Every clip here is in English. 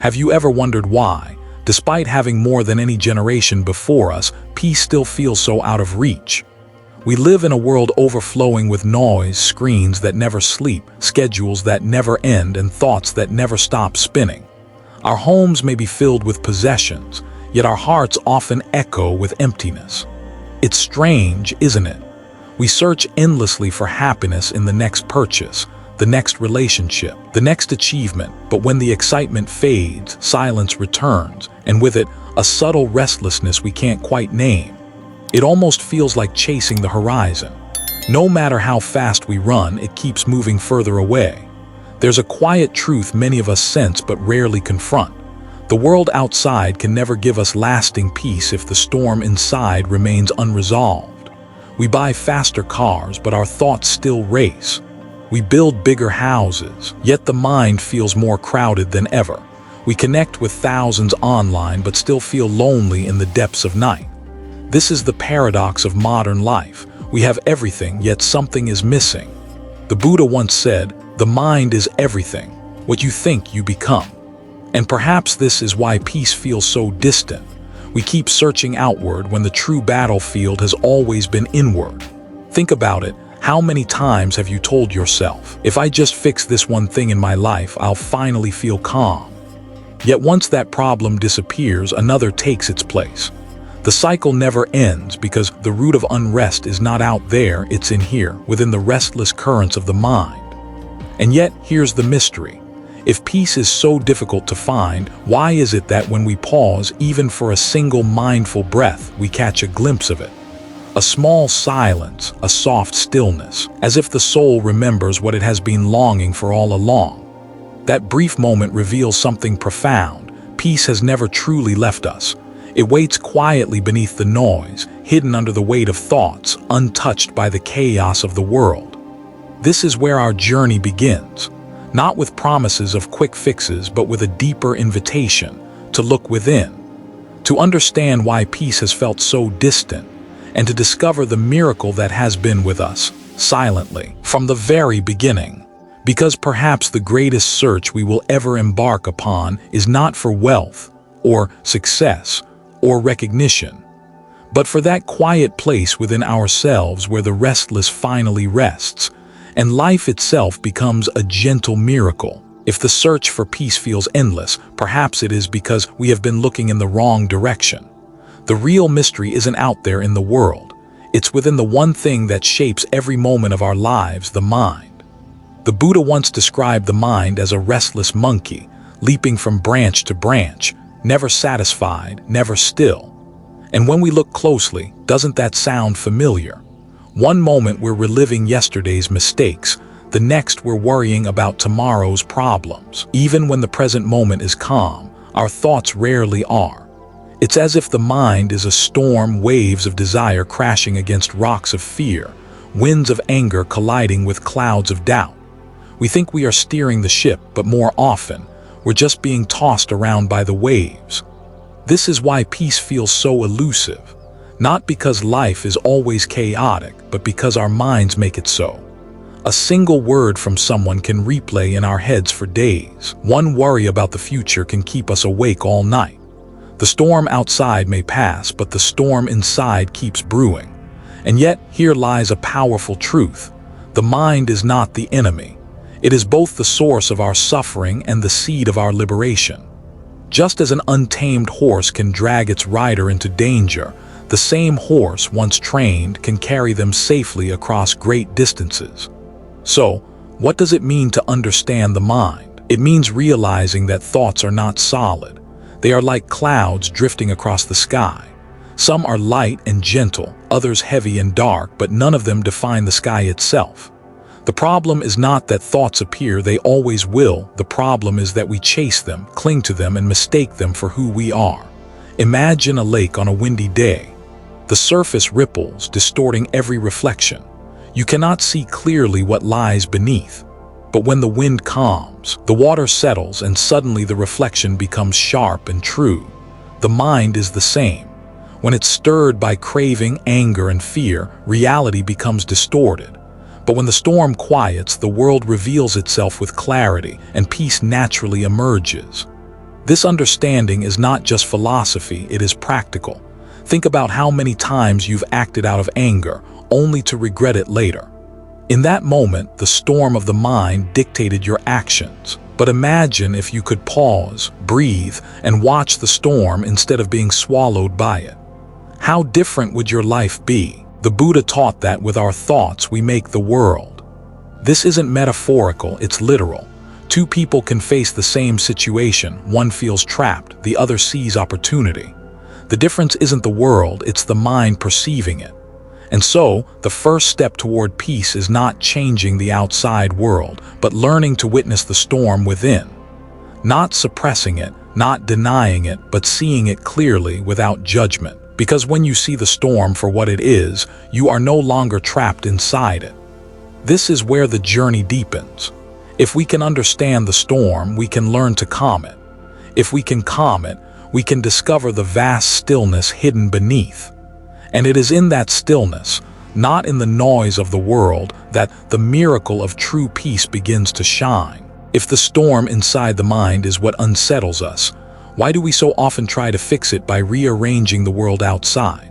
Have you ever wondered why, despite having more than any generation before us, peace still feels so out of reach? We live in a world overflowing with noise, screens that never sleep, schedules that never end, and thoughts that never stop spinning. Our homes may be filled with possessions, yet our hearts often echo with emptiness. It's strange, isn't it? We search endlessly for happiness in the next purchase, the next relationship, the next achievement, but when the excitement fades, silence returns, and with it, a subtle restlessness we can't quite name. It almost feels like chasing the horizon. No matter how fast we run, it keeps moving further away. There's a quiet truth many of us sense but rarely confront. The world outside can never give us lasting peace if the storm inside remains unresolved. We buy faster cars, but our thoughts still race. We build bigger houses, yet the mind feels more crowded than ever. We connect with thousands online but still feel lonely in the depths of night. This is the paradox of modern life. We have everything, yet something is missing. The Buddha once said, "The mind is everything. What you think, you become." And perhaps this is why peace feels so distant. We keep searching outward when the true battlefield has always been inward. Think about it. How many times have you told yourself, "If I just fix this one thing in my life, I'll finally feel calm"? Yet once that problem disappears, another takes its place. The cycle never ends because the root of unrest is not out there, it's in here, within the restless currents of the mind. And yet, here's the mystery. If peace is so difficult to find, why is it that when we pause, even for a single mindful breath, we catch a glimpse of it? A small silence, a soft stillness, as if the soul remembers what it has been longing for all along. That brief moment reveals something profound. Peace has never truly left us. It waits quietly beneath the noise, hidden under the weight of thoughts, untouched by the chaos of the world. This is where our journey begins, not with promises of quick fixes, but with a deeper invitation to look within, to understand why peace has felt so distant, and to discover the miracle that has been with us, silently, from the very beginning. Because perhaps the greatest search we will ever embark upon is not for wealth, or success, or recognition, but for that quiet place within ourselves where the restless finally rests, and life itself becomes a gentle miracle. If the search for peace feels endless, perhaps it is because we have been looking in the wrong direction. The real mystery isn't out there in the world. It's within the one thing that shapes every moment of our lives, the mind. The Buddha once described the mind as a restless monkey, leaping from branch to branch, never satisfied, never still. And when we look closely, doesn't that sound familiar? One moment we're reliving yesterday's mistakes, the next we're worrying about tomorrow's problems. Even when the present moment is calm, our thoughts rarely are. It's as if the mind is a storm, waves of desire crashing against rocks of fear, winds of anger colliding with clouds of doubt. We think we are steering the ship, but more often, we're just being tossed around by the waves. This is why peace feels so elusive, not because life is always chaotic, but because our minds make it so. A single word from someone can replay in our heads for days. One worry about the future can keep us awake all night. The storm outside may pass, but the storm inside keeps brewing. And yet, here lies a powerful truth. The mind is not the enemy. It is both the source of our suffering and the seed of our liberation. Just as an untamed horse can drag its rider into danger, the same horse, once trained, can carry them safely across great distances. So, what does it mean to understand the mind? It means realizing that thoughts are not solid. They are like clouds drifting across the sky. Some are light and gentle, others heavy and dark, but none of them define the sky itself. The problem is not that thoughts appear, they always will. The problem is that we chase them, cling to them, and mistake them for who we are. Imagine a lake on a windy day. The surface ripples, distorting every reflection. You cannot see clearly what lies beneath. But when the wind calms, the water settles and suddenly the reflection becomes sharp and true. The mind is the same. When it's stirred by craving, anger, and fear, reality becomes distorted. But when the storm quiets, the world reveals itself with clarity and peace naturally emerges. This understanding is not just philosophy, it is practical. Think about how many times you've acted out of anger, only to regret it later. In that moment, the storm of the mind dictated your actions. But imagine if you could pause, breathe, and watch the storm instead of being swallowed by it. How different would your life be? The Buddha taught that with our thoughts we make the world. This isn't metaphorical, it's literal. Two people can face the same situation. One feels trapped, the other sees opportunity. The difference isn't the world, it's the mind perceiving it. And so, the first step toward peace is not changing the outside world, but learning to witness the storm within. Not suppressing it, not denying it, but seeing it clearly without judgment. Because when you see the storm for what it is, you are no longer trapped inside it. This is where the journey deepens. If we can understand the storm, we can learn to calm it. If we can calm it, we can discover the vast stillness hidden beneath. And it is in that stillness, not in the noise of the world, that the miracle of true peace begins to shine. If the storm inside the mind is what unsettles us, why do we so often try to fix it by rearranging the world outside?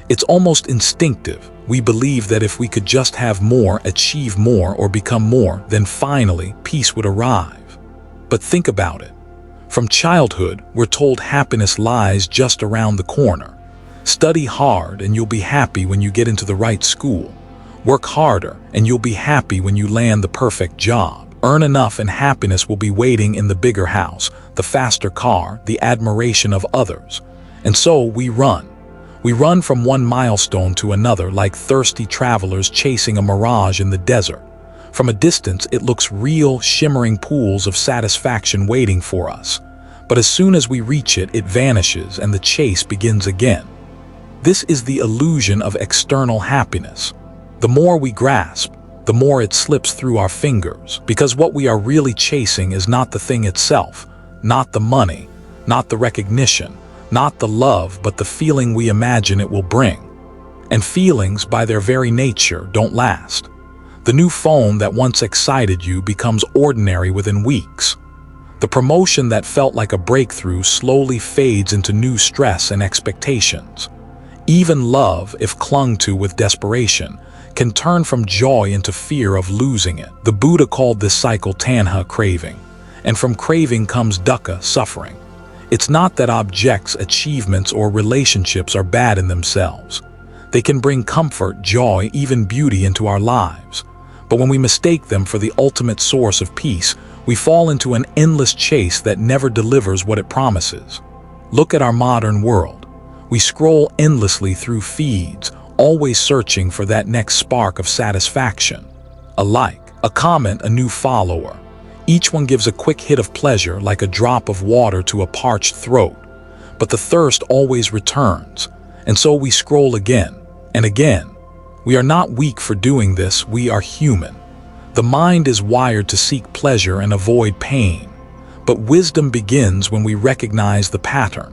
It's almost instinctive. We believe that if we could just have more, achieve more, or become more, then finally peace would arrive. But think about it. From childhood, we're told happiness lies just around the corner. Study hard and you'll be happy when you get into the right school. Work harder and you'll be happy when you land the perfect job. Earn enough and happiness will be waiting in the bigger house, the faster car, the admiration of others. And so we run. We run from one milestone to another like thirsty travelers chasing a mirage in the desert. From a distance, it looks real, shimmering pools of satisfaction waiting for us. But as soon as we reach it, it vanishes and the chase begins again. This is the illusion of external happiness. The more we grasp, the more it slips through our fingers, because what we are really chasing is not the thing itself, not the money, not the recognition, not the love, but the feeling we imagine it will bring. And feelings, by their very nature, don't last. The new phone that once excited you becomes ordinary within weeks. The promotion that felt like a breakthrough slowly fades into new stress and expectations. Even love, if clung to with desperation, can turn from joy into fear of losing it. The Buddha called this cycle tanha, craving, and from craving comes dukkha, suffering. It's not that objects, achievements, or relationships are bad in themselves. They can bring comfort, joy, even beauty into our lives. But when we mistake them for the ultimate source of peace, we fall into an endless chase that never delivers what it promises. Look at our modern world. We scroll endlessly through feeds, always searching for that next spark of satisfaction. A like, a comment, a new follower. Each one gives a quick hit of pleasure like a drop of water to a parched throat. But the thirst always returns, and so we scroll again and again. We are not weak for doing this, we are human. The mind is wired to seek pleasure and avoid pain. But wisdom begins when we recognize the pattern.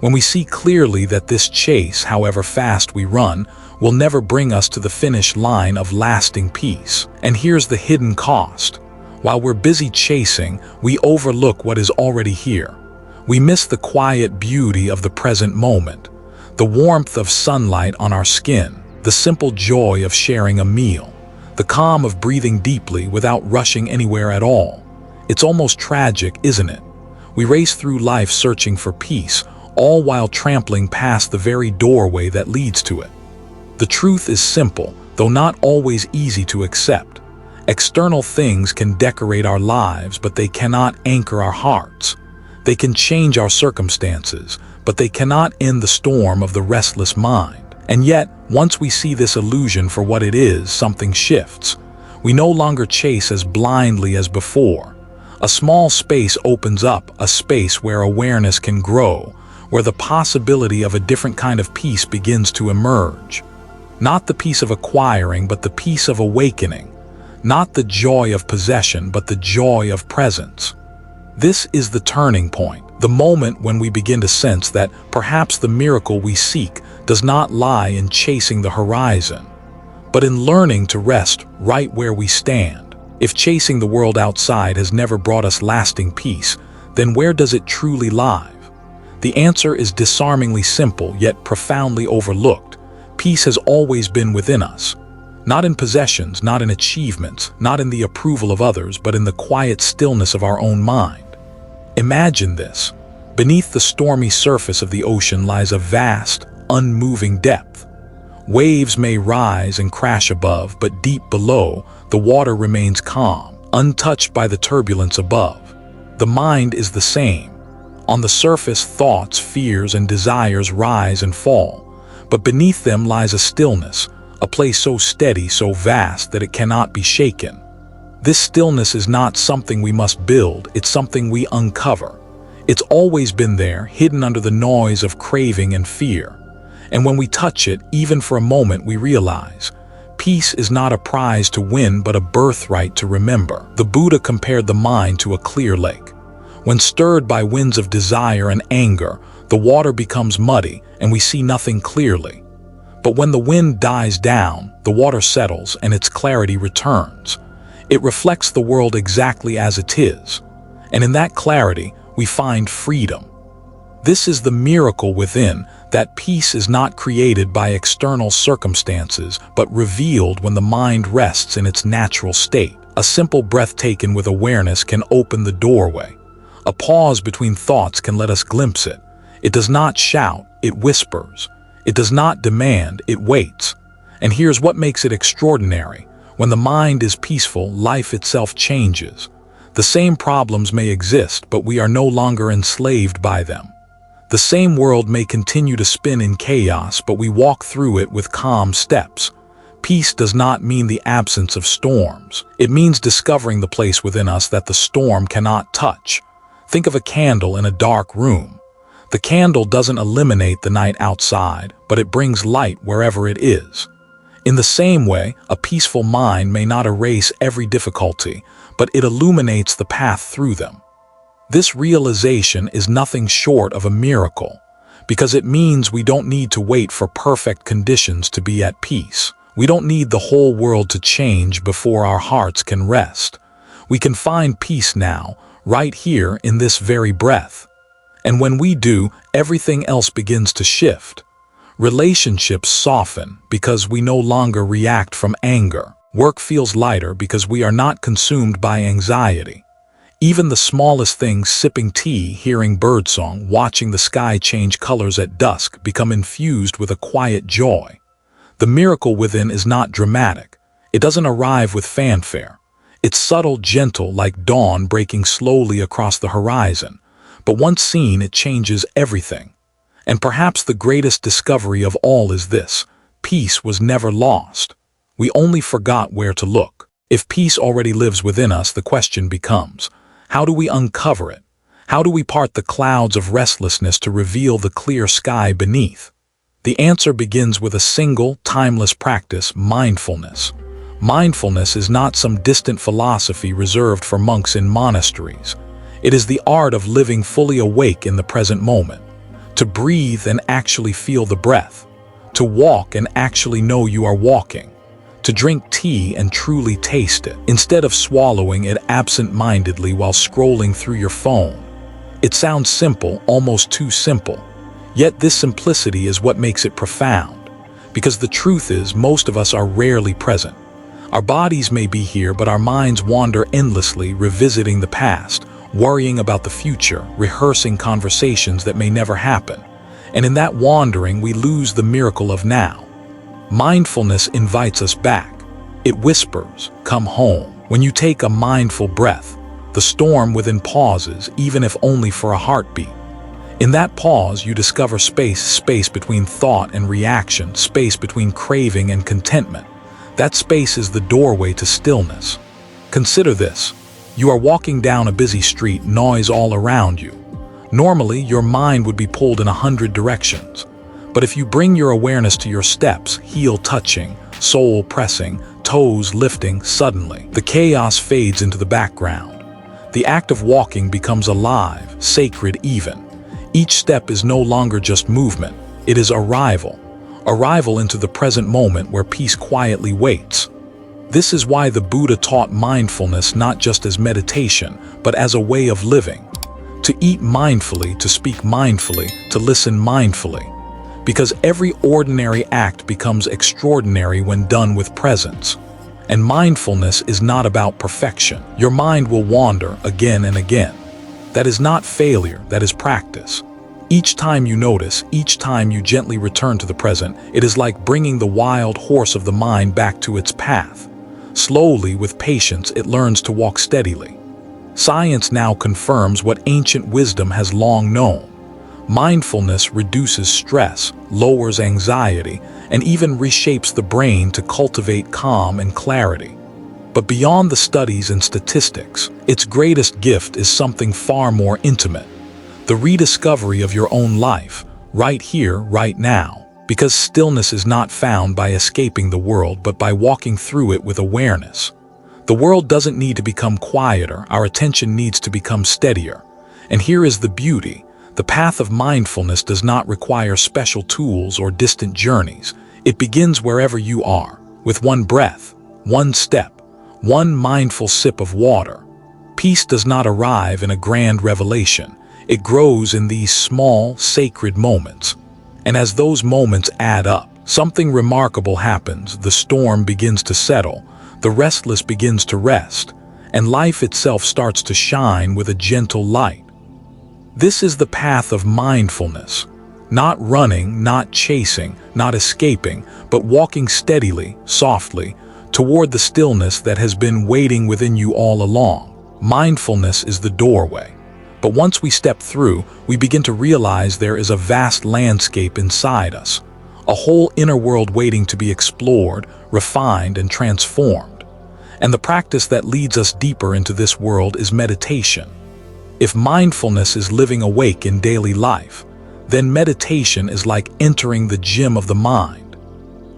When we see clearly that this chase, however fast we run, will never bring us to the finish line of lasting peace. And here's the hidden cost. While we're busy chasing, we overlook what is already here. We miss the quiet beauty of the present moment, the warmth of sunlight on our skin, the simple joy of sharing a meal, the calm of breathing deeply without rushing anywhere at all. It's almost tragic, isn't it? We race through life searching for peace, all while trampling past the very doorway that leads to it. The truth is simple, though not always easy to accept. External things can decorate our lives, but they cannot anchor our hearts. They can change our circumstances, but they cannot end the storm of the restless mind. And yet, once we see this illusion for what it is, something shifts. We no longer chase as blindly as before. A small space opens up, a space where awareness can grow, where the possibility of a different kind of peace begins to emerge. Not the peace of acquiring, but the peace of awakening. Not the joy of possession, but the joy of presence. This is the turning point, the moment when we begin to sense that perhaps the miracle we seek does not lie in chasing the horizon, but in learning to rest right where we stand. If chasing the world outside has never brought us lasting peace, then where does it truly lie? The answer is disarmingly simple, yet profoundly overlooked. Peace has always been within us. Not in possessions, not in achievements, not in the approval of others, but in the quiet stillness of our own mind. Imagine this. Beneath the stormy surface of the ocean lies a vast, unmoving depth. Waves may rise and crash above, but deep below, the water remains calm, untouched by the turbulence above. The mind is the same. On the surface, thoughts, fears, and desires rise and fall, but beneath them lies a stillness, a place so steady, so vast that it cannot be shaken. This stillness is not something we must build, it's something we uncover. It's always been there, hidden under the noise of craving and fear. And when we touch it, even for a moment, we realize peace is not a prize to win, but a birthright to remember. The Buddha compared the mind to a clear lake. When stirred by winds of desire and anger, the water becomes muddy and we see nothing clearly. But when the wind dies down, the water settles and its clarity returns. It reflects the world exactly as it is. And in that clarity, we find freedom. This is the miracle within, that peace is not created by external circumstances, but revealed when the mind rests in its natural state. A simple breath taken with awareness can open the doorway. A pause between thoughts can let us glimpse it. It does not shout, it whispers. It does not demand, it waits. And here's what makes it extraordinary. When the mind is peaceful, life itself changes. The same problems may exist, but we are no longer enslaved by them. The same world may continue to spin in chaos, but we walk through it with calm steps. Peace does not mean the absence of storms. It means discovering the place within us that the storm cannot touch. Think of a candle in a dark room. The candle doesn't eliminate the night outside, but it brings light wherever it is. In the same way, a peaceful mind may not erase every difficulty, but it illuminates the path through them. This realization is nothing short of a miracle, because it means we don't need to wait for perfect conditions to be at peace. We don't need the whole world to change before our hearts can rest. We can find peace now, right here in this very breath. And when we do, everything else begins to shift. Relationships soften because we no longer react from anger. Work feels lighter because we are not consumed by anxiety. Even the smallest things, sipping tea, hearing birdsong, watching the sky change colors at dusk, become infused with a quiet joy. The miracle within is not dramatic. It doesn't arrive with fanfare. It's subtle, gentle, like dawn breaking slowly across the horizon. But once seen, it changes everything. And perhaps the greatest discovery of all is this: peace was never lost. We only forgot where to look. If peace already lives within us, the question becomes, how do we uncover it? How do we part the clouds of restlessness to reveal the clear sky beneath? The answer begins with a single, timeless practice: mindfulness. Mindfulness is not some distant philosophy reserved for monks in monasteries. It is the art of living fully awake in the present moment. To breathe and actually feel the breath. To walk and actually know you are walking. To drink tea and truly taste it, instead of swallowing it absent-mindedly while scrolling through your phone. It sounds simple, almost too simple. Yet this simplicity is what makes it profound. Because the truth is, most of us are rarely present. Our bodies may be here, but our minds wander endlessly, revisiting the past, worrying about the future, rehearsing conversations that may never happen. And in that wandering, we lose the miracle of now. Mindfulness invites us back. It whispers, "Come home." When you take a mindful breath, the storm within pauses, even if only for a heartbeat. In that pause, you discover space between thought and reaction, space between craving and contentment. That space is the doorway to stillness. Consider this. You are walking down a busy street, noise all around you. Normally, your mind would be pulled in 100 directions. But if you bring your awareness to your steps, heel touching, sole pressing, toes lifting, suddenly, the chaos fades into the background. The act of walking becomes alive, sacred even. Each step is no longer just movement, it is arrival. Arrival into the present moment where peace quietly waits. This is why the Buddha taught mindfulness not just as meditation, but as a way of living. To eat mindfully, to speak mindfully, to listen mindfully. Because every ordinary act becomes extraordinary when done with presence. And mindfulness is not about perfection. Your mind will wander again and again. That is not failure, that is practice. Each time you notice, each time you gently return to the present, it is like bringing the wild horse of the mind back to its path. Slowly, with patience, it learns to walk steadily. Science now confirms what ancient wisdom has long known. Mindfulness reduces stress, lowers anxiety, and even reshapes the brain to cultivate calm and clarity. But beyond the studies and statistics, its greatest gift is something far more intimate. The rediscovery of your own life, right here, right now. Because stillness is not found by escaping the world, but by walking through it with awareness. The world doesn't need to become quieter, our attention needs to become steadier. And here is the beauty. The path of mindfulness does not require special tools or distant journeys. It begins wherever you are, with one breath, one step, one mindful sip of water. Peace does not arrive in a grand revelation. It grows in these small, sacred moments. And as those moments add up, something remarkable happens. The storm begins to settle, the restless begins to rest, and life itself starts to shine with a gentle light. This is the path of mindfulness. Not running, not chasing, not escaping, but walking steadily, softly, toward the stillness that has been waiting within you all along. Mindfulness is the doorway. But once we step through, we begin to realize there is a vast landscape inside us, a whole inner world waiting to be explored, refined, and transformed. And the practice that leads us deeper into this world is meditation. If mindfulness is living awake in daily life, then meditation is like entering the gym of the mind.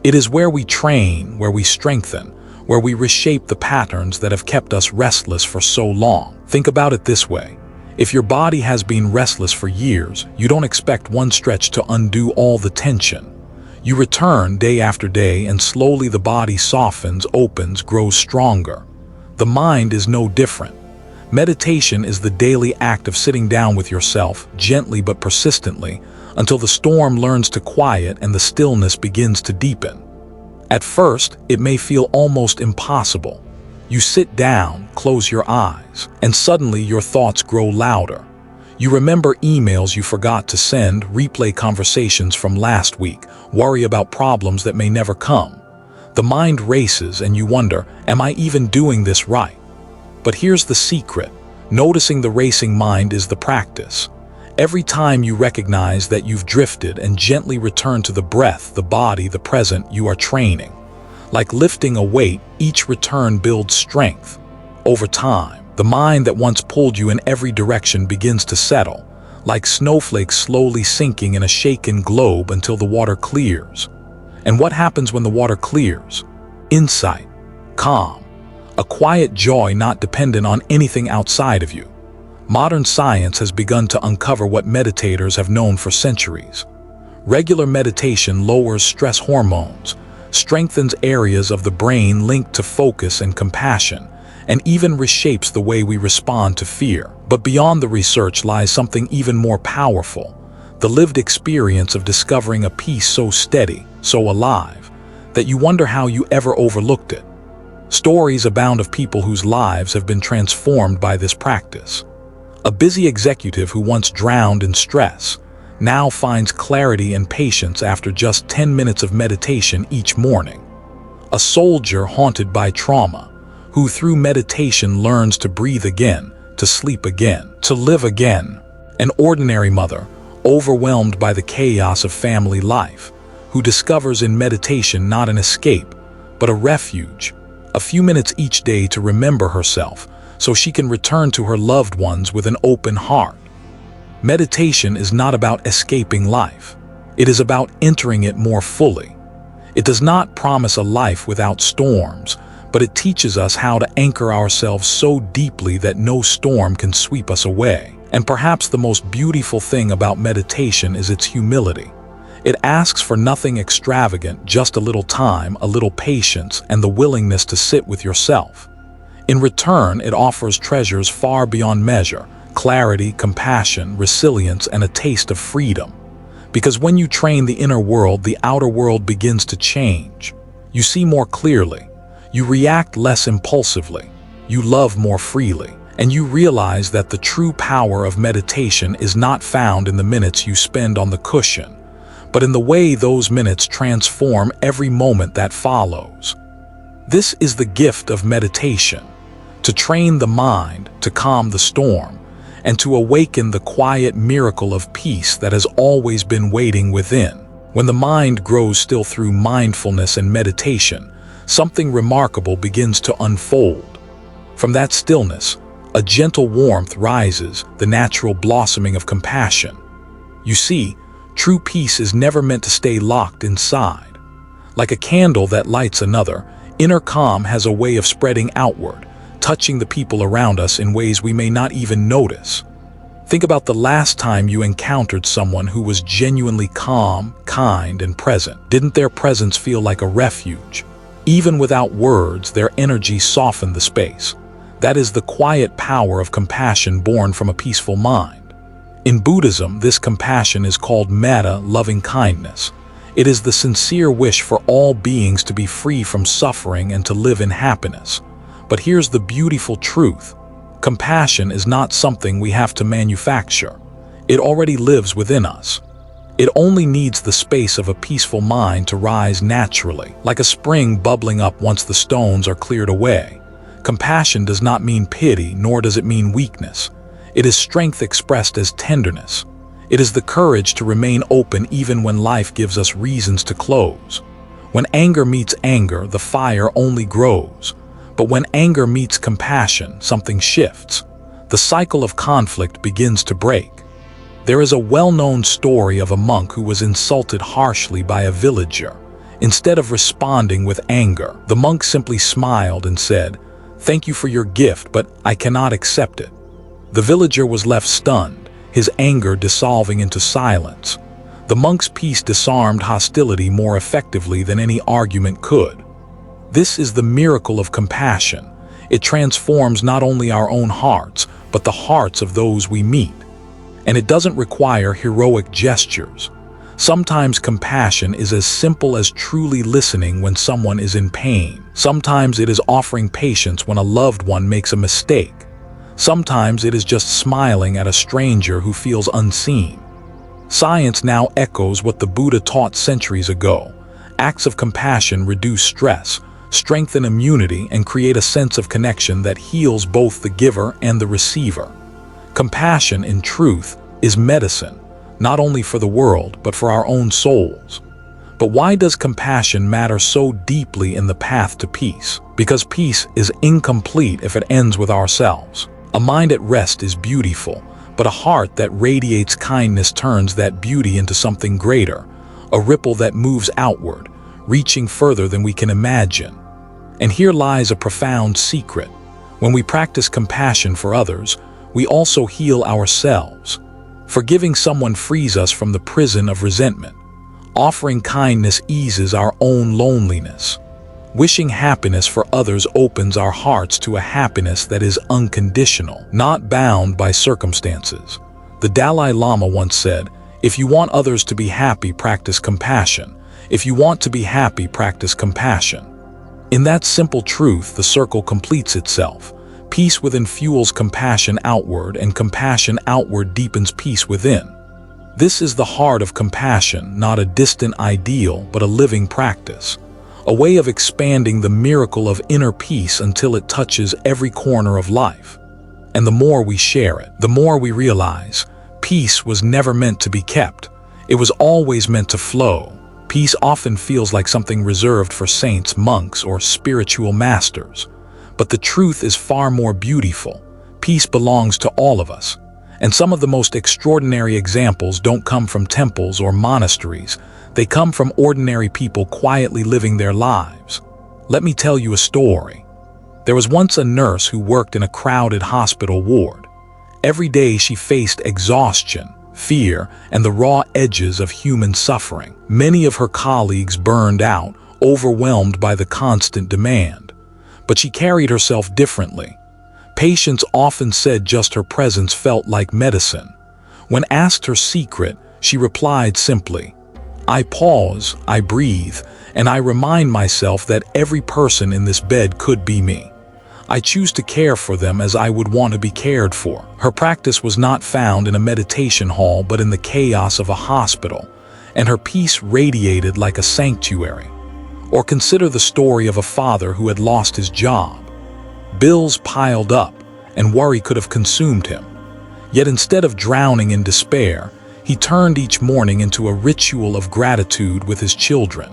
It is where we train, where we strengthen, where we reshape the patterns that have kept us restless for so long. Think about it this way. If your body has been restless for years, you don't expect one stretch to undo all the tension. You return day after day, and slowly the body softens, opens, grows stronger. The mind is no different. Meditation is the daily act of sitting down with yourself, gently but persistently, until the storm learns to quiet and the stillness begins to deepen. At first, it may feel almost impossible. You sit down, close your eyes, and suddenly your thoughts grow louder. You remember emails you forgot to send, replay conversations from last week, worry about problems that may never come. The mind races and you wonder, am I even doing this right? But here's the secret. Noticing the racing mind is the practice. Every time you recognize that you've drifted and gently return to the breath, the body, the present, you are training. Like lifting a weight, each return builds strength. Over time, the mind that once pulled you in every direction begins to settle, like snowflakes slowly sinking in a shaken globe until the water clears. And what happens when the water clears? Insight, calm, a quiet joy not dependent on anything outside of you. Modern science has begun to uncover what meditators have known for centuries. Regular meditation lowers stress hormones, strengthens areas of the brain linked to focus and compassion, and even reshapes the way we respond to fear. But beyond the research lies something even more powerful, the lived experience of discovering a peace so steady, so alive, that you wonder how you ever overlooked it. Stories abound of people whose lives have been transformed by this practice. A busy executive who once drowned in stress now finds clarity and patience after just 10 minutes of meditation each morning. A soldier haunted by trauma, who through meditation learns to breathe again, to sleep again, to live again. An ordinary mother, overwhelmed by the chaos of family life, who discovers in meditation not an escape, but a refuge, a few minutes each day to remember herself, so she can return to her loved ones with an open heart. Meditation is not about escaping life. It is about entering it more fully. It does not promise a life without storms, but it teaches us how to anchor ourselves so deeply that no storm can sweep us away. And perhaps the most beautiful thing about meditation is its humility. It asks for nothing extravagant, just a little time, a little patience, and the willingness to sit with yourself. In return, it offers treasures far beyond measure: clarity, compassion, resilience, and a taste of freedom. Because when you train the inner world, the outer world begins to change. You see more clearly. You react less impulsively. You love more freely. And you realize that the true power of meditation is not found in the minutes you spend on the cushion, but in the way those minutes transform every moment that follows. This is the gift of meditation: to train the mind, to calm the storm, and to awaken the quiet miracle of peace that has always been waiting within. When the mind grows still through mindfulness and meditation, something remarkable begins to unfold. From that stillness, a gentle warmth rises, the natural blossoming of compassion. You see, true peace is never meant to stay locked inside. Like a candle that lights another, inner calm has a way of spreading outward, touching the people around us in ways we may not even notice. Think about the last time you encountered someone who was genuinely calm, kind, and present. Didn't their presence feel like a refuge? Even without words, their energy softened the space. That is the quiet power of compassion born from a peaceful mind. In Buddhism, this compassion is called metta, loving kindness. It is the sincere wish for all beings to be free from suffering and to live in happiness. But here's the beautiful truth. Compassion is not something we have to manufacture. It already lives within us. It only needs the space of a peaceful mind to rise naturally, like a spring bubbling up once the stones are cleared away. Compassion does not mean pity, nor does it mean weakness. It is strength expressed as tenderness. It is the courage to remain open even when life gives us reasons to close. When anger meets anger, the fire only grows. But when anger meets compassion, something shifts. The cycle of conflict begins to break. There is a well-known story of a monk who was insulted harshly by a villager. Instead of responding with anger, the monk simply smiled and said, "Thank you for your gift, but I cannot accept it." The villager was left stunned, his anger dissolving into silence. The monk's peace disarmed hostility more effectively than any argument could. This is the miracle of compassion. It transforms not only our own hearts, but the hearts of those we meet. And it doesn't require heroic gestures. Sometimes compassion is as simple as truly listening when someone is in pain. Sometimes it is offering patience when a loved one makes a mistake. Sometimes it is just smiling at a stranger who feels unseen. Science now echoes what the Buddha taught centuries ago. Acts of compassion reduce stress, strengthen immunity, and create a sense of connection that heals both the giver and the receiver. Compassion, in truth, is medicine, not only for the world, but for our own souls. But why does compassion matter so deeply in the path to peace? Because peace is incomplete if it ends with ourselves. A mind at rest is beautiful, but a heart that radiates kindness turns that beauty into something greater, a ripple that moves outward, reaching further than we can imagine. And here lies a profound secret. When we practice compassion for others, we also heal ourselves. Forgiving someone frees us from the prison of resentment. Offering kindness eases our own loneliness. Wishing happiness for others opens our hearts to a happiness that is unconditional, not bound by circumstances. The Dalai Lama once said, "If you want others to be happy, practice compassion. If you want to be happy, practice compassion." In that simple truth, the circle completes itself. Peace within fuels compassion outward, and compassion outward deepens peace within. This is the heart of compassion, not a distant ideal, but a living practice. A way of expanding the miracle of inner peace until it touches every corner of life. And the more we share it, the more we realize peace was never meant to be kept. It was always meant to flow. Peace often feels like something reserved for saints, monks, or spiritual masters. But the truth is far more beautiful. Peace belongs to all of us. And some of the most extraordinary examples don't come from temples or monasteries. They come from ordinary people quietly living their lives. Let me tell you a story. There was once a nurse who worked in a crowded hospital ward. Every day she faced exhaustion, fear, and the raw edges of human suffering. Many of her colleagues burned out, overwhelmed by the constant demand. But she carried herself differently. Patients often said just her presence felt like medicine. When asked her secret, she replied simply, "I pause, I breathe, and I remind myself that every person in this bed could be me. I choose to care for them as I would want to be cared for." Her practice was not found in a meditation hall but in the chaos of a hospital, and her peace radiated like a sanctuary. Or consider the story of a father who had lost his job. Bills piled up, and worry could have consumed him. Yet instead of drowning in despair, he turned each morning into a ritual of gratitude with his children.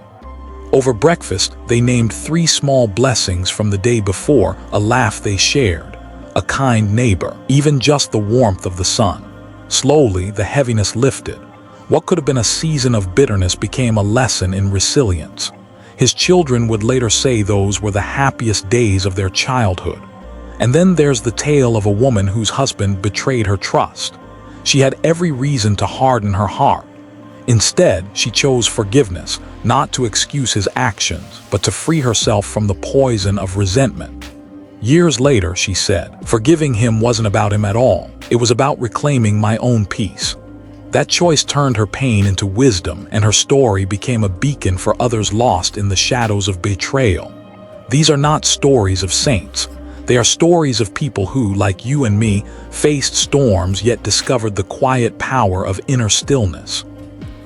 Over breakfast, they named 3 small blessings from the day before, a laugh they shared, a kind neighbor, even just the warmth of the sun. Slowly, the heaviness lifted. What could have been a season of bitterness became a lesson in resilience. His children would later say those were the happiest days of their childhood. And then there's the tale of a woman whose husband betrayed her trust. She had every reason to harden her heart. Instead, she chose forgiveness, not to excuse his actions, but to free herself from the poison of resentment. Years later, she said, "Forgiving him wasn't about him at all. It was about reclaiming my own peace." That choice turned her pain into wisdom, and her story became a beacon for others lost in the shadows of betrayal. These are not stories of saints. They are stories of people who, like you and me, faced storms yet discovered the quiet power of inner stillness.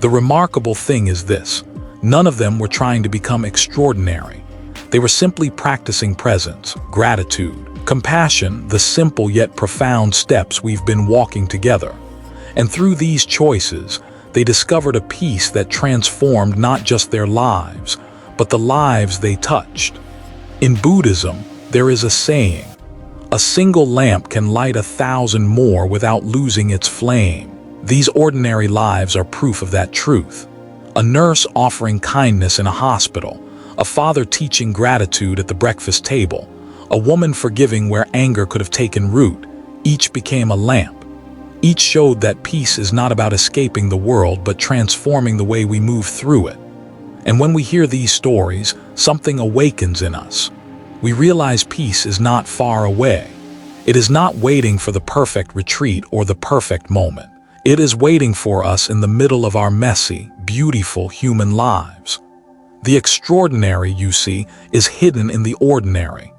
The remarkable thing is this: none of them were trying to become extraordinary. They were simply practicing presence, gratitude, compassion, the simple yet profound steps we've been walking together. And through these choices, they discovered a peace that transformed not just their lives, but the lives they touched. In Buddhism, there is a saying, "A single lamp can light 1,000 more without losing its flame." These ordinary lives are proof of that truth. A nurse offering kindness in a hospital, a father teaching gratitude at the breakfast table, a woman forgiving where anger could have taken root, each became a lamp. Each showed that peace is not about escaping the world but transforming the way we move through it. And when we hear these stories, something awakens in us. We realize peace is not far away. It is not waiting for the perfect retreat or the perfect moment. It is waiting for us in the middle of our messy, beautiful human lives. The extraordinary, you see, is hidden in the ordinary.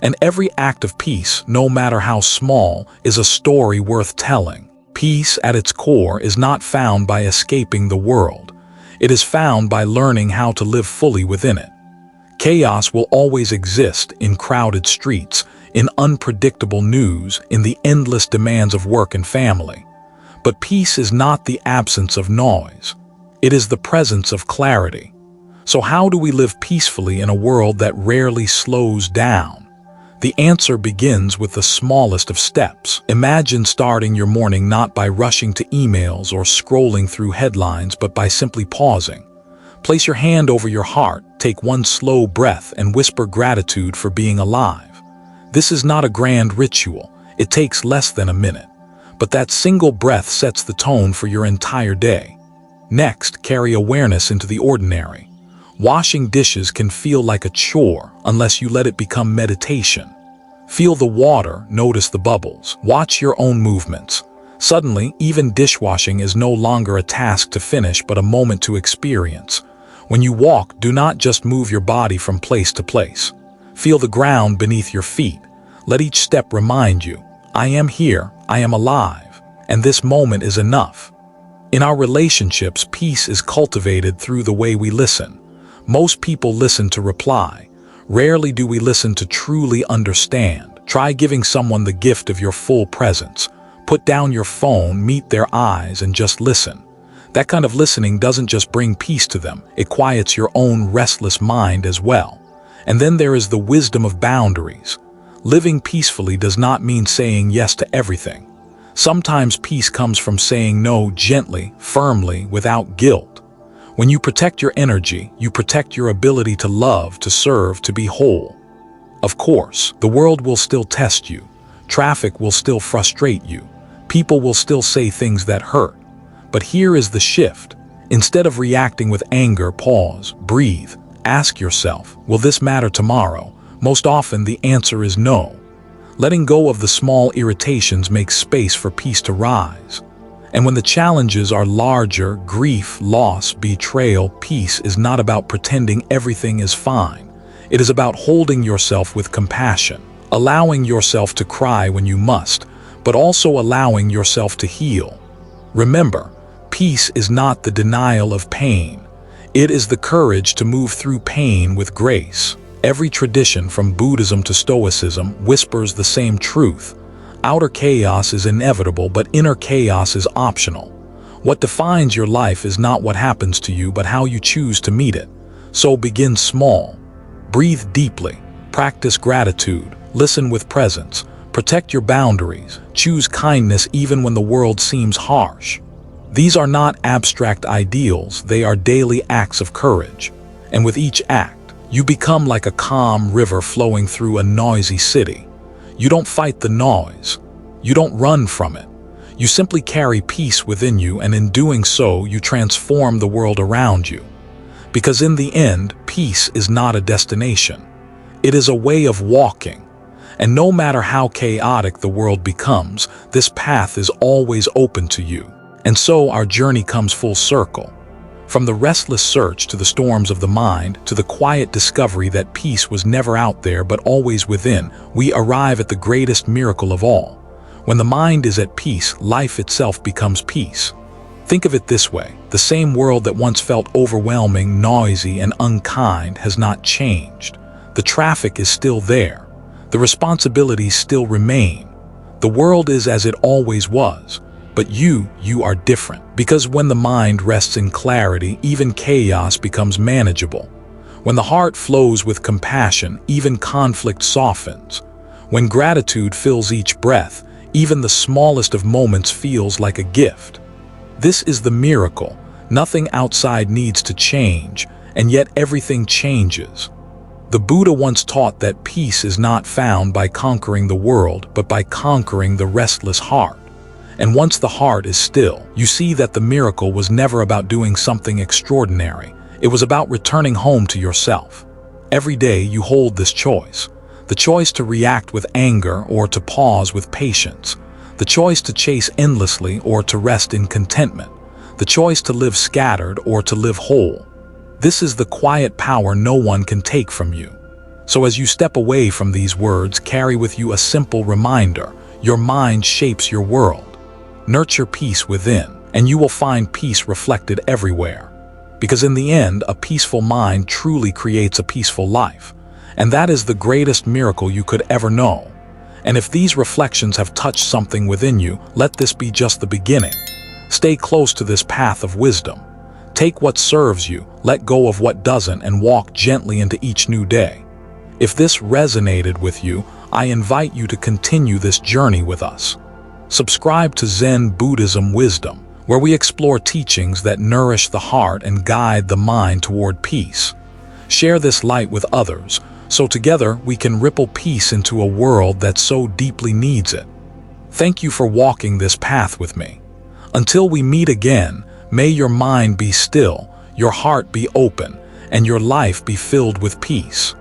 And every act of peace, no matter how small, is a story worth telling. Peace, at its core, is not found by escaping the world. It is found by learning how to live fully within it. Chaos will always exist in crowded streets, in unpredictable news, in the endless demands of work and family. But peace is not the absence of noise. It is the presence of clarity. So how do we live peacefully in a world that rarely slows down? The answer begins with the smallest of steps. Imagine starting your morning not by rushing to emails or scrolling through headlines, but by simply pausing. Place your hand over your heart, take one slow breath, and whisper gratitude for being alive. This is not a grand ritual. It takes less than a minute. But that single breath sets the tone for your entire day. Next, carry awareness into the ordinary. Washing dishes can feel like a chore unless you let it become meditation. Feel the water, notice the bubbles, watch your own movements. Suddenly, even dishwashing is no longer a task to finish but a moment to experience. When you walk, do not just move your body from place to place. Feel the ground beneath your feet. Let each step remind you, I am here, I am alive, and this moment is enough. In our relationships, peace is cultivated through the way we listen. Most people listen to reply. Rarely do we listen to truly understand. Try giving someone the gift of your full presence. Put down your phone, meet their eyes, and just listen. That kind of listening doesn't just bring peace to them, it quiets your own restless mind as well. And then there is the wisdom of boundaries. Living peacefully does not mean saying yes to everything. Sometimes peace comes from saying no gently, firmly, without guilt. When you protect your energy, you protect your ability to love, to serve, to be whole. Of course, the world will still test you. Traffic will still frustrate you. People will still say things that hurt. But here is the shift. Instead of reacting with anger, pause, breathe. Ask yourself, will this matter tomorrow? Most often the answer is no. Letting go of the small irritations makes space for peace to rise. And when the challenges are larger, grief, loss, betrayal, peace is not about pretending everything is fine. It is about holding yourself with compassion, allowing yourself to cry when you must, but also allowing yourself to heal. Remember, peace is not the denial of pain. It is the courage to move through pain with grace. Every tradition, from Buddhism to Stoicism, whispers the same truth. Outer chaos is inevitable, but inner chaos is optional. What defines your life is not what happens to you, but how you choose to meet it. So begin small. Breathe deeply. Practice gratitude. Listen with presence. Protect your boundaries. Choose kindness even when the world seems harsh. These are not abstract ideals, they are daily acts of courage. And with each act, you become like a calm river flowing through a noisy city. You don't fight the noise. You don't run from it. You simply carry peace within you, and in doing so, you transform the world around you. Because in the end, peace is not a destination. It is a way of walking. And no matter how chaotic the world becomes, this path is always open to you. And so our journey comes full circle. From the restless search to the storms of the mind, to the quiet discovery that peace was never out there but always within, we arrive at the greatest miracle of all. When the mind is at peace, life itself becomes peace. Think of it this way: the same world that once felt overwhelming, noisy, and unkind has not changed. The traffic is still there. The responsibilities still remain. The world is as it always was. But you are different. Because when the mind rests in clarity, even chaos becomes manageable. When the heart flows with compassion, even conflict softens. When gratitude fills each breath, even the smallest of moments feels like a gift. This is the miracle. Nothing outside needs to change, and yet everything changes. The Buddha once taught that peace is not found by conquering the world, but by conquering the restless heart. And once the heart is still, you see that the miracle was never about doing something extraordinary. It was about returning home to yourself. Every day you hold this choice. The choice to react with anger or to pause with patience. The choice to chase endlessly or to rest in contentment. The choice to live scattered or to live whole. This is the quiet power no one can take from you. So as you step away from these words, carry with you a simple reminder: your mind shapes your world. Nurture peace within, and you will find peace reflected everywhere. Because in the end, a peaceful mind truly creates a peaceful life. And that is the greatest miracle you could ever know. And if these reflections have touched something within you, let this be just the beginning. Stay close to this path of wisdom. Take what serves you, let go of what doesn't, and walk gently into each new day. If this resonated with you, I invite you to continue this journey with us. Subscribe to Zen Buddhism Wisdom, where we explore teachings that nourish the heart and guide the mind toward peace. Share this light with others, so together we can ripple peace into a world that so deeply needs it. Thank you for walking this path with me. Until we meet again, may your mind be still, your heart be open, and your life be filled with peace.